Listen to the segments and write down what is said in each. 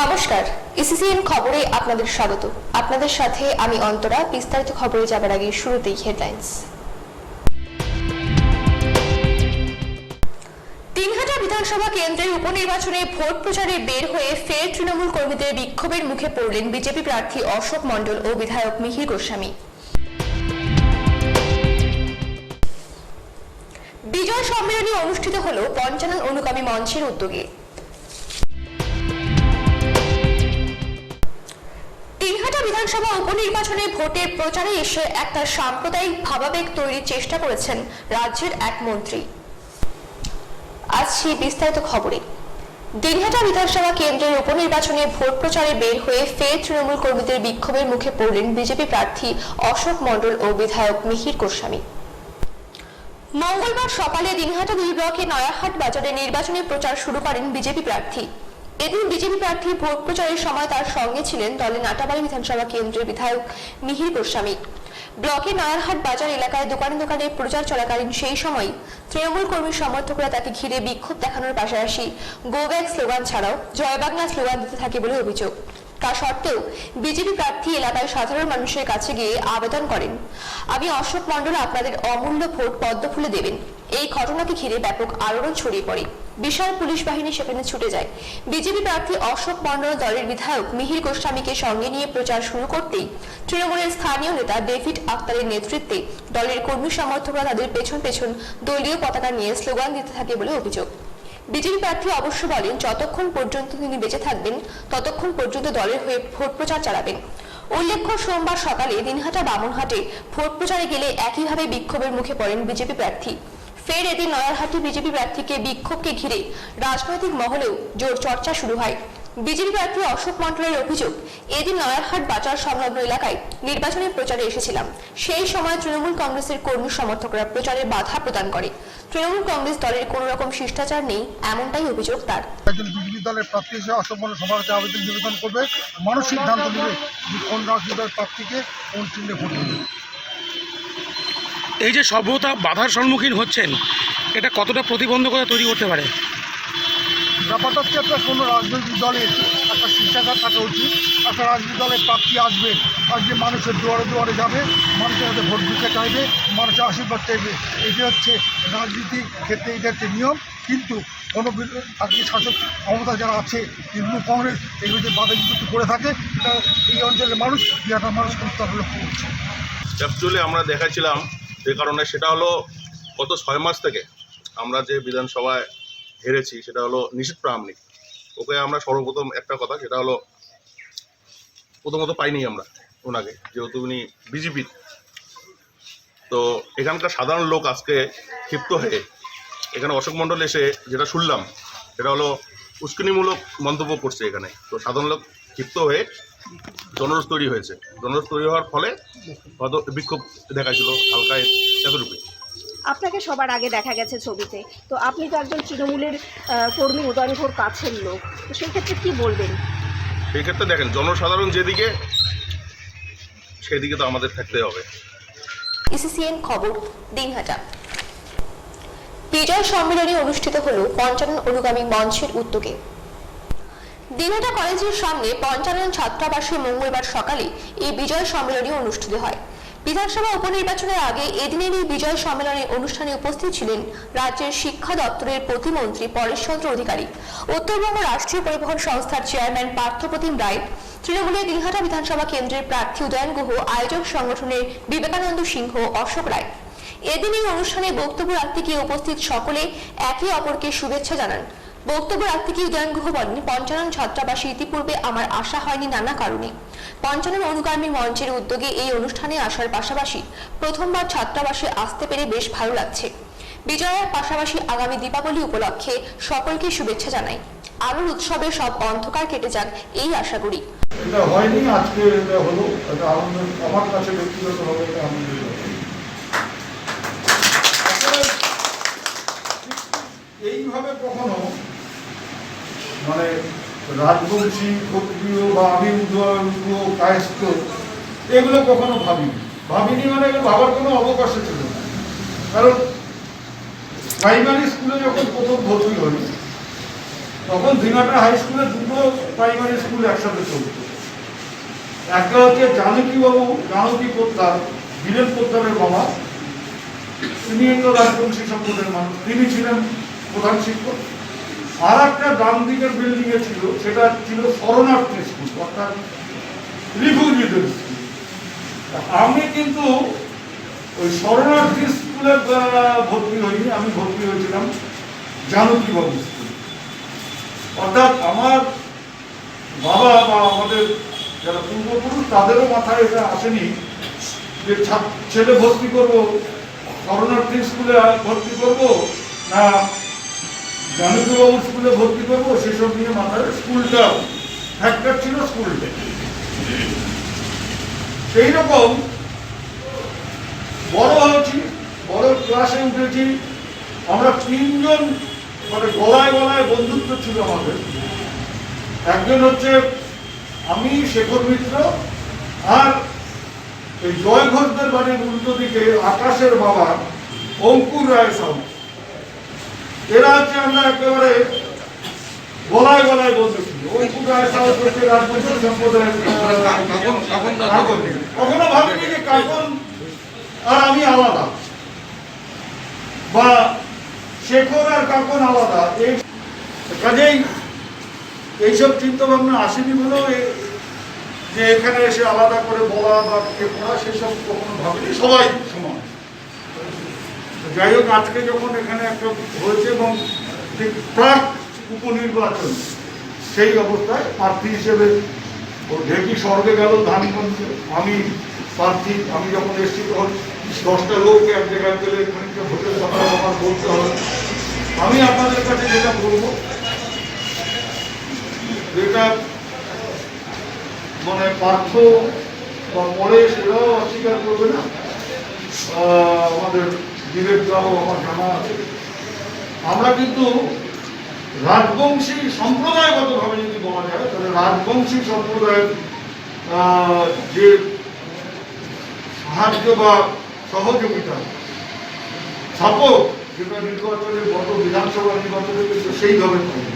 নমস্কার, ইসিসিএন খবরে আপনাদের স্বাগত। আপনাদের সাথে আমি অন্তরা। বিস্তারিত খবরে যাবার আগে শুরুতেই হেডলাইন্স। দিনহাটা বিধানসভা কেন্দ্রের উপনির্বাচনে ভোট প্রচারে বের হয়ে ফের তৃণমূল কর্মীদের বিক্ষোভের মুখে পড়লেন বিজেপি প্রার্থী অশোক মণ্ডল ও বিধায়ক মিহির গোস্বামী। বিজয় সম্মেলনী অনুষ্ঠিত হল পঞ্চানন অনুগামী মঞ্চের উদ্যোগে। দিনহাটা বিধানসভা উপনির্বাচনে ভোটের প্রচারে এসে একটা সাম্প্রদায়িক ভাবাবেগ তৈরির চেষ্টা করেছেন রাজ্যের এক মন্ত্রী। আজ সেই বিস্তারিত খবরে। দিনহাটা বিধানসভা কেন্দ্রের উপনির্বাচনে ভোট প্রচারে বের হয়ে ফের তৃণমূল কর্মীদের বিক্ষোভের মুখে পড়লেন বিজেপি প্রার্থী অশোক মণ্ডল ও বিধায়ক মিহির গোস্বামী। মঙ্গলবার সকালে দিনহাটা 2 ব্লকের নয়াহাট বাজারে নির্বাচনী প্রচার শুরু করেন বিজেপি প্রার্থী। এদিন বিজেপি প্রার্থী ভোট প্রচারের সময় তার সঙ্গে ছিলেন দলের নাটাবাড়ি বিধানসভা কেন্দ্রের বিধায়ক মিহির গোস্বামী। ব্লকের নয়ারহাট বাজার এলাকায় দোকানে দোকানে প্রচার চলাকালীন সেই সময় তৃণমূল কর্মী সমর্থকরা তাকে ঘিরে বিক্ষোভ দেখানোর পাশাপাশি গো ব্যাক স্লোগান ছাড়াও জয় বাংলা স্লোগান দিতে থাকে বলে অভিযোগ। তা সত্ত্বেও বিজেপি প্রার্থী এলাকায় সাধারণ মানুষের কাছে গিয়ে আবেদন করেন, আমি অশোক মণ্ডল আপনাদের অমূল্য ভোট পদ্ম ফুলে দেবেন। এই ঘটনাকে ঘিরে ব্যাপক আলোড়ন ছড়িয়ে পড়ে। বিশাল পুলিশ বাহিনী সেখানে ছুটে যায়। বিজেপি প্রার্থী অশোক মণ্ডল দলের বিধায়ক মিহির গোস্বামীকে সঙ্গে নিয়ে প্রচার শুরু করতেই তৃণমূলের স্থানীয় নেতা ডেভিড আক্তারের নেতৃত্বে দলের কর্মী সমর্থকরা তাদের পেছন পেছন দলীয় পতাকা নিয়ে স্লোগান দিতে থাকে বলে অভিযোগ। বিজেপি প্রার্থী অবশ্য বলেন, যতক্ষণ পর্যন্ত তিনি বেঁচে থাকবেন ততক্ষণ পর্যন্ত দলের হয়ে ভোট প্রচার চালাবেন। উল্লেখ্য, সোমবার সকালে দিনহাটা বামনহাটে ভোট প্রচারে গেলে একইভাবে বিক্ষোভের মুখে পড়েন বিজেপি প্রার্থী। ফের এদিন নয়ারহাটে বিজেপি প্রার্থীকে বিক্ষোভকে ঘিরে রাজনৈতিক মহলেও জোর চর্চা শুরু হয়। বিজেপি প্রার্থী অশোক মণ্ডলের অভিযোগ, এদিন নয়ারহাট বাজার সংলগ্ন এলাকায় নির্বাচনী প্রচারে এসেছিলাম। সেই সময় তৃণমূল কংগ্রেসের কর্মী সমর্থকরা প্রচারে বাধা প্রদান করে। তৃণমূল কংগ্রেস দলের কোন রকম শিষ্টাচার নেই, এমনটাই অভিযোগ তার। একজন বিজেপি দলের প্রার্থী হিসেবে অশোক মণ্ডল সবার কাছে আবেদন নিবেদন করবে, মানুষ সিদ্ধান্ত নেবে কোন রাজনৈতিক দলের প্রার্থীকে কোন চিহ্নে ভোট দেবে। এই যে সভ্যতা বাধার সম্মুখীন হচ্ছেন, এটা কতটা প্রতিবন্ধকতা তৈরি করতে পারে? ব্যাপারটা হচ্ছে একটা কোনো রাজনৈতিক দলের একটা শিষ্টাচার থাকা উচিত। একটা রাজনৈতিক দলের প্রার্থী আসবে, আজকে মানুষের দুয়ারে দুয়ারে যাবে, মানুষের কাছে ভোট দিতে চাইবে, মানুষের আশীর্বাদ চাইবে। এটা হচ্ছে রাজনীতির ক্ষেত্রে এটা হচ্ছে নিয়ম। কিন্তু কোনো আজকে শাসক ক্ষমতা যারা আছে, তৃণমূল কংগ্রেস এগুলো যে বাধা বিপত্তি করে থাকে, এটা এই অঞ্চলের মানুষ বিরাট মানুষ কিন্তু লক্ষ্য করছে। অ্যাকচুয়ালি আমরা দেখাচ্ছিলাম যে কারণে, সেটা হলো গত 6 মাস থেকে আমরা যে বিধানসভায় হেরেছি সেটা হলো নিশীথ প্রামাণিক। ওকে আমরা সর্বপ্রথম একটা কথা, সেটা হলো প্রথমত পাইনি আমরা ওনাকে, যেহেতু উনি বিজেপির। তো এখানকার সাধারণ লোক আজকে ক্ষিপ্ত হয়ে এখানে অশোক মণ্ডল এসে যেটা শুনলাম সেটা হলো উস্কানিমূলক মন্তব্য করছে এখানে। তো সাধারণ লোক ক্ষিপ্ত হয়ে জনরোষ তৈরি হয়েছে। জনরোষ তৈরি হওয়ার ফলে হয়তো বিক্ষোভ দেখাচ্ছিল হালকা এতটুকুই। আপনাকে সবার আগে দেখা গেছে ছবিতে, তো আপনি তো একজন তৃণমূলের কর্মী, উদয়নপুর কাছের লোক, তো সেই ক্ষেত্রে কি বলবেন? সেই ক্ষেত্রে দেখেন, জনসাধারণ যেদিকে সেদিকে তো আমাদের থাকতে হবে। ইসিসিএন খবর, দিনহাটা। বিজয় সম্মেলনী অনুষ্ঠিত হল পঞ্চানন অনুগামী মঞ্চের উদ্যোগে। দিনহাটা কলেজের সামনে পঞ্চানন ছাত্রাবাসে মঙ্গলবার সকালে এই বিজয় সম্মেলনী অনুষ্ঠিত হয়। বিধানসভা উপনির্বাচনের আগে এদিনের এই বিজয় সম্মেলনের অনুষ্ঠানে উপস্থিত ছিলেন রাজ্যের শিক্ষা দপ্তরের প্রতিমন্ত্রী পরেশচন্দ্র অধিকারী, উত্তরবঙ্গ রাষ্ট্রীয় পরিবহন সংস্থার চেয়ারম্যান পার্থপ্রতিম রায়, তৃণমূলের দিনহাটা বিধানসভা কেন্দ্রের প্রার্থী উদয়ন গুহ, আয়োজক সংগঠনের বিবেকানন্দ সিংহ, অশোক রায়। এদিন এই অনুষ্ঠানে বক্তব্য রাখতে গিয়ে উপস্থিত সকলে একে অপরকে শুভেচ্ছা জানান। বক্তব্য রাখতে গিয়ে উদয়ন গুহ বলেন, পঞ্চানন ছাত্রাবাসে ইতিপূর্বে আমার আসা হয়নি নানা কারণে। পঞ্চানন অনুগামী মঞ্চের উদ্যোগে এই অনুষ্ঠানে আসার পাশাপাশি প্রথমবার ছাত্রাবাসে আসতে পেরে বেশ ভালো লাগছে। বিজয়ের পাশাপাশি আগামী দীপাবলি উপলক্ষে সকলকে শুভেচ্ছা জানাই। আলোর উৎসবে সব অন্ধকার কেটে যাক, এই আশা করি। এটা হয়নি, আজকে এটা হলো, এটা আনন্দ আমার কাছে ব্যক্তিগতভাবে এটা আনন্দের। এইভাবে কখনো মানে রাজবংশী, ক্ষত্রিয় বা আমি কায়স্থ এগুলো কখনো ভাবিনি মানে এগুলো ভাবার কোনো অবকাশ ছিল না। কারণ প্রাইমারি স্কুলে যখন প্রথম ভর্তি হই তখন দিনহাটা হাই স্কুলে দুটো প্রাইমারি স্কুল একসাথে চলত। একটা হচ্ছে জানকী পোদ্দার, বীরেন পোদ্দারের বাবা, তিনি তো রাজবংশী সম্প্রদায়ের মানুষ, তিনি ছিলেন প্রধান শিক্ষক। আর একটা ডান দিকের বিল্ডিং এ ছিল, সেটা ছিল শরণার্থী স্কুল, অর্থাৎ রিফিউজিদের স্কুল। আমি কিন্তু ওই শরণার্থী স্কুলে ভর্তি হইনি, আমি ভর্তি হয়েছিলাম জানকীবাবু স্কুল। অর্থাৎ আমার বাবা বা আমাদের যারা পূর্বপুরুষ তাদেরও মাথায় এটা আসেনি যে ছেলে ভর্তি করবো শরণার্থী স্কুলে ভর্তি করবো না জানকীবাবু স্কুলে ভর্তি করবো, সেসব নিয়ে মাথায় স্কুলটা ফ্যাক্টর ছিল স্কুলটা। সেই রকম বড় হয়েছি, বড় ক্লাসে উঠেছি। আমরা তিনজন মানে গলায় গলায় বন্ধুত্ব ছিল আমাদের। একজন হচ্ছে আমি, শেখর মিত্র, আর এই জয় ঘোষদের বাড়ির উল্টো দিকে আকাশের বাবা অঙ্কুর রায় সাউ। এরা হচ্ছে আমরা একেবারে গলায় গলায় বন্ধু ছিল। অঙ্কুর রায় সাউ হচ্ছে রাজবংশী সম্প্রদায়ের। কখনো ভাবিনি যে কাকন আর আমি আলাদা, বা শেখর আর কাকন আলাদা। কাজেই এইসব চিন্তা ভাবনা আসেনি বলেও যে এখানে এসে আলাদা করে বলা বা কে পড়া সেসব কখনো ভাবিনি, সবাই সমান। যাই হোক, আজকে যখন এখানে একটা হয়েছে এবং ঠিক প্রাক উপনির্বাচন, সেই অবস্থায় প্রার্থী হিসেবে ও ঢেকি স্বর্গে গেল ধানগঞ্জে, আমি প্রার্থী। আমি যখন এসেছি তখন 10টা লোককে এক জায়গায় পেলে খানিকটা ভোটের কথা আমার বলতে হবে। আমি আপনাদের কাছে যেটা বলবো, যেটা মানে পার্থ বা পরে সেটাও অস্বীকার করবে না, আমাদের বিবেকরাও আমার জানা আছে। আমরা কিন্তু রাজবংশী সম্প্রদায়গতভাবে যদি বলা যায়, তাহলে রাজবংশী সম্প্রদায়ের যে সাহায্য বা সহযোগিতা সাপোর্ট, যেটা নির্বাচনের গত বিধানসভা নির্বাচনে কিন্তু সেইভাবে পাইনি।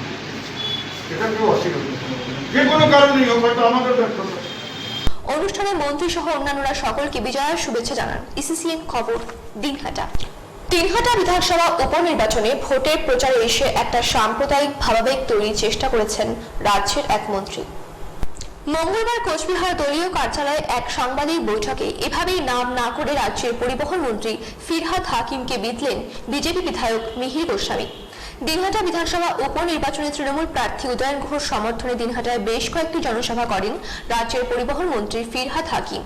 এটা কেউ অস্বীকার করতে পারবে না, যে কোনো কারণেই হোক, হয়তো আমাদের ব্যর্থতা। অনুষ্ঠানে মন্ত্রী সহ অন্যান্যরা সকলকে বিজয়ার শুভেচ্ছা জানান। ইসিসিএন খবর, দিনহাটা। দিনহাটা বিধানসভা উপনির্বাচনে ভোটের প্রচারে এসে একটা সাম্প্রদায়িক ভাবাবেগ তৈরির চেষ্টা করেছেন রাজ্যের এক মন্ত্রী। মঙ্গলবার কোচবিহার দলীয় কার্যালয়ে এক সাংবাদিক বৈঠকে এভাবেই নাম না করে রাজ্যের পরিবহন মন্ত্রী ফিরহাদ হাকিমকে বিঁধলেন বিজেপি বিধায়ক মিহির গোস্বামী। দিনহাটা বিধানসভা উপনির্বাচনে তৃণমূল প্রার্থী উদয়ন গুহর সমর্থনে দিনহাটায় বেশ কয়েকটি জনসভা করেন রাজ্যের পরিবহন মন্ত্রী ফিরহাদ হাকিম।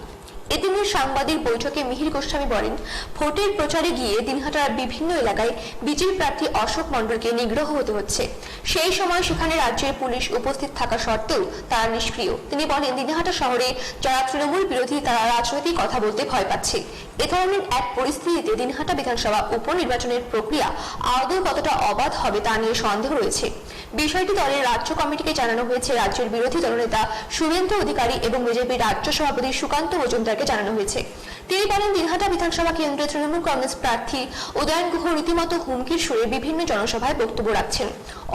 এদিনের সাংবাদিক বৈঠকে মিহির গোস্বামী বলেন, ভোটের প্রচারে গিয়ে দিনহাটার বিভিন্ন এলাকায় বিজেপি প্রার্থী অশোক মণ্ডলকে নিগ্রহ হতে হচ্ছে। সেই সময় সেখানে রাজ্যের পুলিশ উপস্থিত থাকা সত্ত্বেও তারা নিষ্ক্রিয়। তিনি বলেন, দিনহাটা শহরে যারা তৃণমূল বিরোধী তারা রাজনৈতিক কথা বলতে ভয় পাচ্ছে। এ ধরনের এক পরিস্থিতিতে দিনহাটা বিধানসভা উপনির্বাচনের প্রক্রিয়া আদৌ কতটা অবাধ হবে তা নিয়ে সন্দেহ রয়েছে। বিষয়টি দলের রাজ্য কমিটিকে জানানো হয়েছে। রাজ্যের বিরোধী দলনেতা শুভেন্দু অধিকারী এবং বিজেপির রাজ্য সভাপতি সুকান্ত মজুমদারকে জানানো হয়েছে। তিনি বলেন, দিনহাটা বিধানসভা কেন্দ্রে তৃণমূল কংগ্রেস প্রার্থী উদয়ন গুহ রীতিমতো হুমকির সুরে বিভিন্ন জনসভায় বক্তব্য রাখছেন,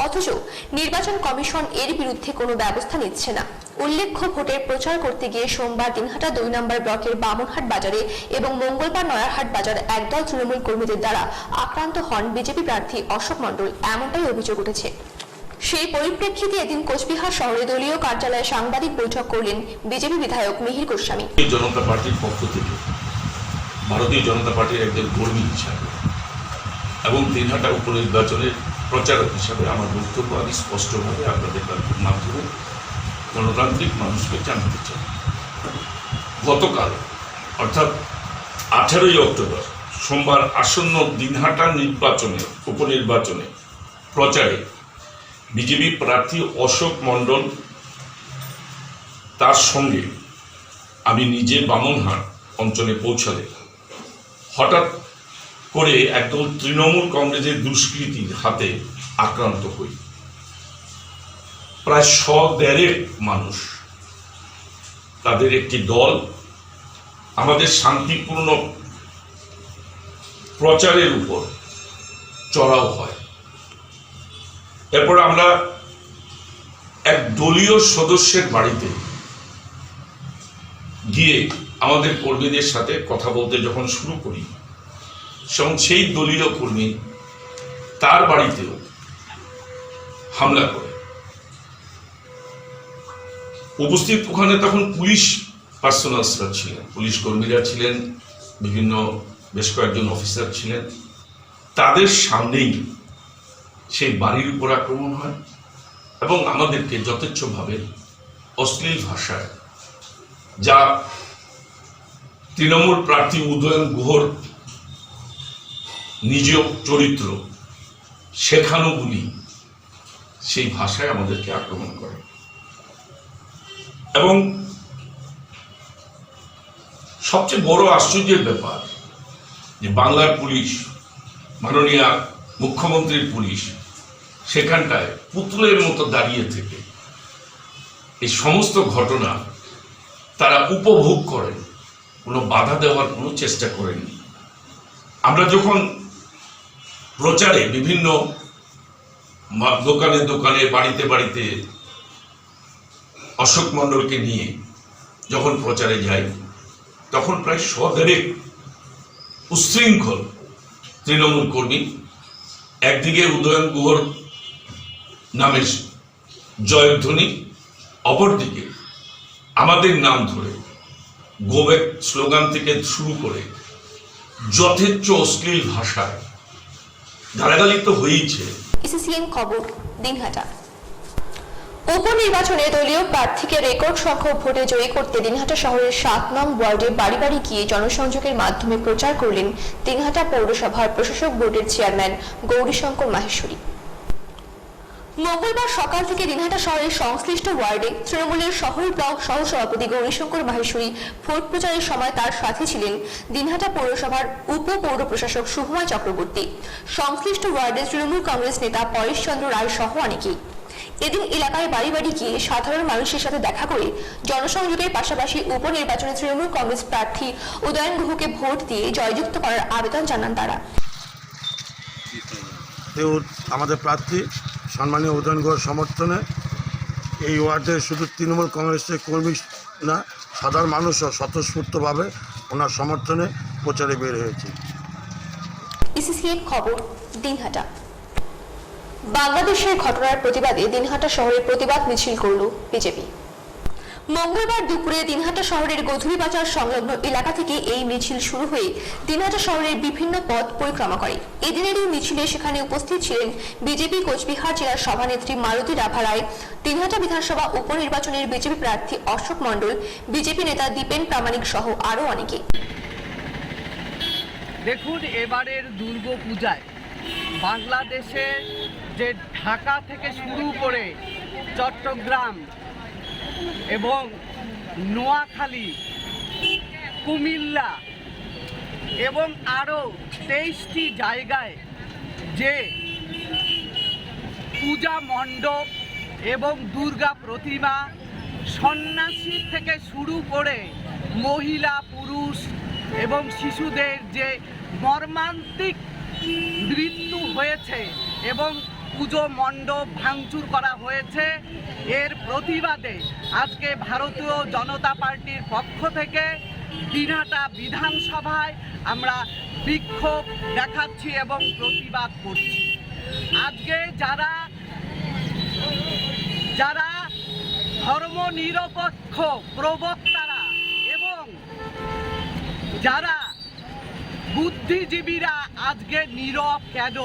অথচ নির্বাচন কমিশন এর বিরুদ্ধে কোনো ব্যবস্থা নিচ্ছে না। উল্লেখ্য, ভোটের প্রচার করতে গিয়ে সোমবার দিনহাটা 2 নম্বর ব্লকের বামনহাট বাজারে এবং মঙ্গলবার নয়ারহাট বাজার একদল তৃণমূল কর্মীদের দ্বারা আক্রান্ত হন বিজেপি প্রার্থী অশোক মণ্ডল, এমনটাই অভিযোগ উঠেছে। সেই পরিপ্রেক্ষিতে এদিন কোচবিহার শহরে দলীয় কার্যালয়ে সাংবাদিক বৈঠক করলেন বিজেপি বিধায়ক মিহির গোস্বামী। জনতা পার্টির পক্ষ থেকে ভারতীয় জনতা পার্টির একজন কর্মী হিসাবে এবং দিনহাটা উপনির্বাচনের প্রচারক হিসাবে আমার বক্তব্য আমি স্পষ্টভাবে আপনাদের মাধ্যমে গণতান্ত্রিক মানুষকে জানাতে চাই। গতকাল অর্থাৎ 18ই অক্টোবর সোমবার আসন্ন দিনহাটা উপনির্বাচনে প্রচারে বিজেপি প্রার্থী অশোক মণ্ডল তার সঙ্গে আমি নিজে বামনহাট অঞ্চলে পৌঁছালে হঠাৎ করে একদল তৃণমূল কংগ্রেসের দুষ্কৃতীর হাতে আক্রান্ত হই। প্রায় 100 মানুষ, তাদের একটি দল আমাদের শান্তিপূর্ণ প্রচারের উপর চড়াও হয়। এরপর আমরা এক দলীয় সদস্যের বাড়িতে গিয়ে আমাদের কর্মীদের সাথে কথা বলতে যখন শুরু করি, এবং সেই দলীয় কর্মী তার বাড়িতেও হামলা করে। উপস্থিত ওখানে তখন পুলিশ পার্সোনালসরা ছিলেন, পুলিশ কর্মীরা ছিলেন, বিভিন্ন বেশ কয়েকজন অফিসার ছিলেন। তাদের সামনেই সেই বাড়ির উপর আক্রমণ হয় এবং আমাদেরকে যথেচ্ছভাবে অশ্লীল ভাষায়, যা তৃণমূল প্রার্থী উদয়ন গুহর নিজ চরিত্র শেখানো বলি, সেই ভাষায় আমাদেরকে আক্রমণ করে। এবং সবচেয়ে বড় আশ্চর্যের ব্যাপার যে বাংলার পুলিশ, মাননীয় মুখ্যমন্ত্রীর পুলিশ সেখানটায় পুতুলের মতো দাঁড়িয়ে থেকে এই সমস্ত ঘটনা তারা উপভোগ করেন, কোনো বাধা দেওয়ার কোনো চেষ্টা করেননি। আমরা যখন প্রচারে বিভিন্ন দোকানে দোকানে, বাড়িতে বাড়িতে অশোক মণ্ডলকে নিয়ে যখন প্রচারে যাই, তখন প্রায় 100 উচ্ছৃঙ্খল তৃণমূল কর্মী একদিকে উদয়ন গুহর নামের জয়ধ্বনি, অপরদিকে আমাদের নাম ধরে গো ব্যাক স্লোগান থেকে শুরু করে যথেচ্ছ অশ্লীল ভাষায় গালাগালি তো হয়েইছে। ইসিসিএন খবর, দিনহাটা। উপনির্বাচনে দলীয় প্রার্থীকে রেকর্ড সংখ্যক ভোটে জয়ী করতে দিনহাটা শহরের 7 নং ওয়ার্ডে বাড়ি বাড়ি গিয়ে জনসংযোগের মাধ্যমে প্রচার করলেন দিনহাটা পৌরসভার প্রশাসক বোর্ডের চেয়ারম্যান গৌরীশঙ্কর মাহেশ্বরী। মঙ্গলবার সকাল থেকে দিনহাটা শহরের সংশ্লিষ্ট ওয়ার্ডে তৃণমূলের শহর ব্লক সহসভাপতি গৌরীশঙ্কর মাহেশ্বরী ভোট প্রচারের সময় তার সাথে ছিলেন দিনহাটা পৌরসভার উপ পৌর প্রশাসক শুভময় চক্রবর্তী, সংশ্লিষ্ট ওয়ার্ডে তৃণমূল কংগ্রেস নেতা পরেশ চন্দ্র রায় সহ অনেকেই। এদিন এলাকায় বাড়ি বাড়ি গিয়ে সাধারণ মানুষের সাথে দেখা করে জনসংযোগের পাশাপাশি উপনির্বাচনে তৃণমূল কংগ্রেস প্রার্থী উদয়ন গুহকে ভোট দিয়ে জয়যুক্ত করার আবেদন জানান তারা। আমাদের প্রার্থী সম্মানীয় উদয়ন গুহর সমর্থনে এই ওয়ার্ডে শুধু তৃণমূল কংগ্রেসের কর্মী না, সাধারণ মানুষও স্বতঃস্ফূর্তভাবে ওনার সমর্থনে প্রচারে বের হয়েছে। ইসিসিএন খবর, দিনহাটা। বাংলাদেশের ঘটনার প্রতিবাদে দিনহাটা শহরে প্রতিবাদ মিছিল করল বিজেপি। মঙ্গলবার দুপুরে দিনহাটা শহরের গোধূলি বাজার সংলগ্ন এলাকা থেকে এই মিছিল শুরু হয়ে দিনহাটা শহরের বিভিন্ন পথ পরিক্রমা করে। এদিনের এই মিছিলে সেখানে উপস্থিত ছিলেন বিজেপি কোচবিহার জেলার সভানেত্রী মালতী রাভা রায়, দিনহাটা বিধানসভা উপনির্বাচনের বিজেপি প্রার্থী অশোক মণ্ডল, বিজেপি নেতা দীপেন প্রামাণিক সহ আরও অনেকে। দেখুন, এবারের দুর্গাপূজায় বাংলাদেশে যে ঢাকা থেকে শুরু করে চট্টগ্রাম এবং নোয়াখালী, কুমিল্লা এবং আরও 23টি জায়গায় যে পূজা মণ্ডপ এবং দুর্গা প্রতিমা, সন্ন্যাসী থেকে শুরু করে মহিলা, পুরুষ এবং শিশুদের যে মর্মান্তিক মৃত্যু হয়েছে এবং পুজো মণ্ডপ ভাঙচুর করা হয়েছে, এর প্রতিবাদে আজকে ভারতীয় জনতা পার্টির পক্ষ থেকে দিনহাটা বিধানসভায় আমরা বিক্ষোভ দেখাচ্ছি এবং প্রতিবাদ করছি। আজকে যারা ধর্মনিরপেক্ষ প্রবক্তারা এবং যারা বুদ্ধিজীবীরা আজকে নীরব কেন?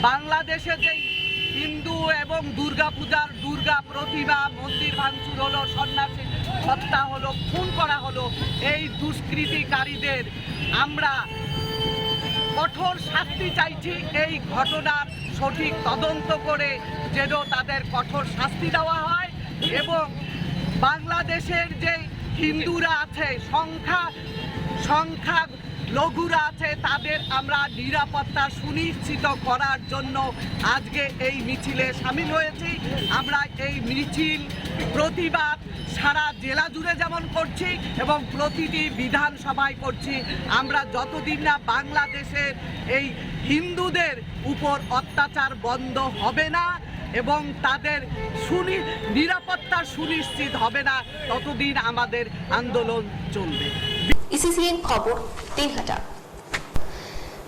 বাংলাদেশে যে হিন্দু এবং দুর্গা প্রতিমা, মন্দির ভাঙচুর হলো, সন্ন্যাসী হত্যা হলো, খুন করা হলো, এই দুষ্কৃতিকারীদের আমরা কঠোর শাস্তি চাইছি। এই ঘটনার সঠিক তদন্ত করে যেন তাদের কঠোর শাস্তি দেওয়া হয় এবং বাংলাদেশের যে হিন্দুরা আছে, সংখ্যা লঘুরা আছে, তাদের আমরা নিরাপত্তা সুনিশ্চিত করার জন্য আজকে এই মিছিলে সামিল হয়েছি। আমরা এই মিছিল প্রতিবাদ সারা জেলা জুড়ে যেমন করছি এবং প্রতিটি বিধানসভায় করছি। আমরা যতদিন না বাংলাদেশের এই হিন্দুদের উপর অত্যাচার বন্ধ হবে না, এবং তাদের নিরাপত্তার সুনিশ্চিত হবে না ততদিন আমাদের আন্দোলন চলবে। ইসিসিএন খবর দিনহাটা।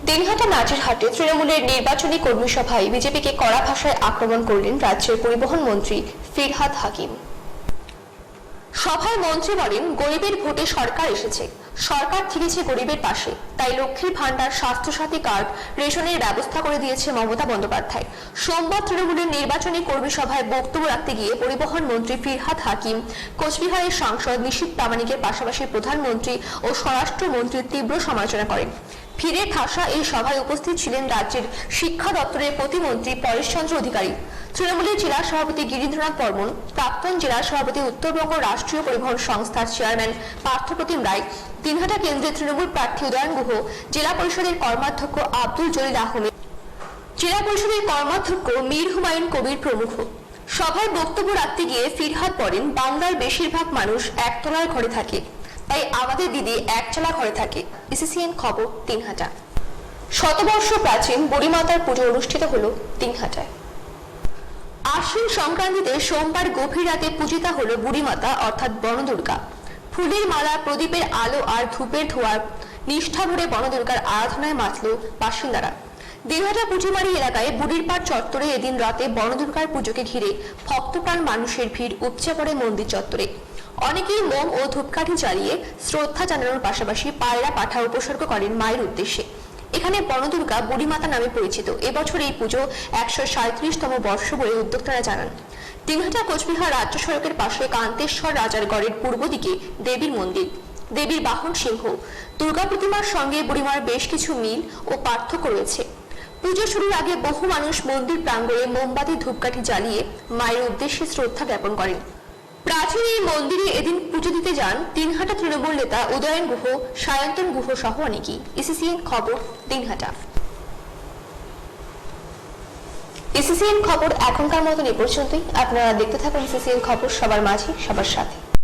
দিনহাটা নাজিরহাটে তৃণমূলের নির্বাচনী কর্মী সভায় বিজেপিকে কড়া ভাষায় আক্রমণ করলেন রাজ্যের পরিবহন মন্ত্রী ফিরহাদ হাকিম। সভায় মন্ত্রী বলেন, গরিবের ভোটে সরকার এসেছে, সরকার থেকেছে গরিবের পাশে, তাই লক্ষ্মীর ভান্ডার, স্বাস্থ্যসাথী কার্ড, রেশনের ব্যবস্থা করে দিয়েছে মমতা বন্দ্যোপাধ্যায়। সোমবার তৃণমূলের নির্বাচনী কর্মী সভায় বক্তব্য রাখতে গিয়ে পরিবহন মন্ত্রী ফিরহাদ হাকিম কোচবিহারের সাংসদ নিশীথ প্রামাণিকের পাশাপাশি প্রধানমন্ত্রী ও স্বরাষ্ট্রমন্ত্রীর তীব্র সমালোচনা করেন। ফিরে ঠাসা এই সভায় উপস্থিত ছিলেন রাজ্যের শিক্ষা দপ্তরের প্রতিমন্ত্রী পরেশচন্দ্র অধিকারী, তৃণমূলের জেলা সভাপতি গিরীন্দ্রনাথ বর্মন, প্রাক্তন জেলা সভাপতি উত্তরবঙ্গ রাষ্ট্রীয় পরিবহন সংস্থার চেয়ারম্যান পার্থপ্রতিম রায়, দিনহাটা কেন্দ্রের তৃণমূল প্রার্থী উদয়ন গুহ, জেলা পরিষদের কর্মাধ্যক্ষ আব্দুল জলিল আহমেদ, জেলা পরিষদের কর্মাধ্যক্ষ মীর হুমায়ুন কবির প্রমুখ। সভায় বক্তব্য রাখতে গিয়ে ফিরহাদ বলেন, বাংলার বেশিরভাগ মানুষ একতলার ঘরে থাকে, তাই আমাদের দিদি একচালা ঘরে থাকে। ইসিসিএন খবর দিনহাটা। শতবর্ষ প্রাচীন বুড়িমাতার পুজো অনুষ্ঠিত হলো দিনহাটায়। আশ্বিন সংক্রান্তিতে সোমবার গভীর রাতে পূজিতা হলো বুড়িমাতা অর্থাৎ বনদুর্গা। ফুলের মালা, প্রদীপের আলো আর ধূপের ধোঁয়ার নিষ্ঠা ভরে বনদুর্গার আরাধনায় মাতল বাসিন্দারা। দিনহাটা পুজোমারি এলাকায় বুড়িরপাড় চত্বরে এদিন রাতে বনদুর্গার পুজোকে ঘিরে ভক্তপ্রাণ মানুষের ভিড় উপচে পড়ে মন্দির চত্বরে। অনেকেই মোম ও ধূপকাঠি জ্বালিয়ে শ্রদ্ধা জানানোর পাশাপাশি পায়রা পাঠা উপসর্গ করেন মায়ের উদ্দেশ্যে। এখানে বনদুর্গা বুড়িমাতা নামে পরিচিত। এবছর এই পুজো 137তম বর্ষ বলে উদ্যোক্তারা জানান। দিনহাটা কোচবিহার রাজ্য সড়কের পাশে কান্তেশ্বর রাজার গড়ের পূর্ব দিকে দেবীর মন্দির। দেবীর বাহন সিংহ। দুর্গা প্রতিমার সঙ্গে বুড়িমার বেশ কিছু মিল ও পার্থক্য রয়েছে। পুজো শুরুর আগে বহু মানুষ মন্দির প্রাঙ্গণে মোমবাতি ধূপকাঠি জ্বালিয়ে মায়ের উদ্দেশ্যে শ্রদ্ধা জ্ঞাপন করেন। প্রাচীন এই মন্দিরে এদিন পুজো দিতে যান দিনহাটা তৃণমূল নেতা উদয়ন গুহ, সায়ন্তন গুহ সহ অনেকেই। ইসিসিএন খবর দিনহাটা। ইসিসিএন খবর এখনকার মতন এ পর্যন্তই। আপনারা দেখতে থাকুন ইসিসিএন খবর, সবার মাঝে সবার সাথে।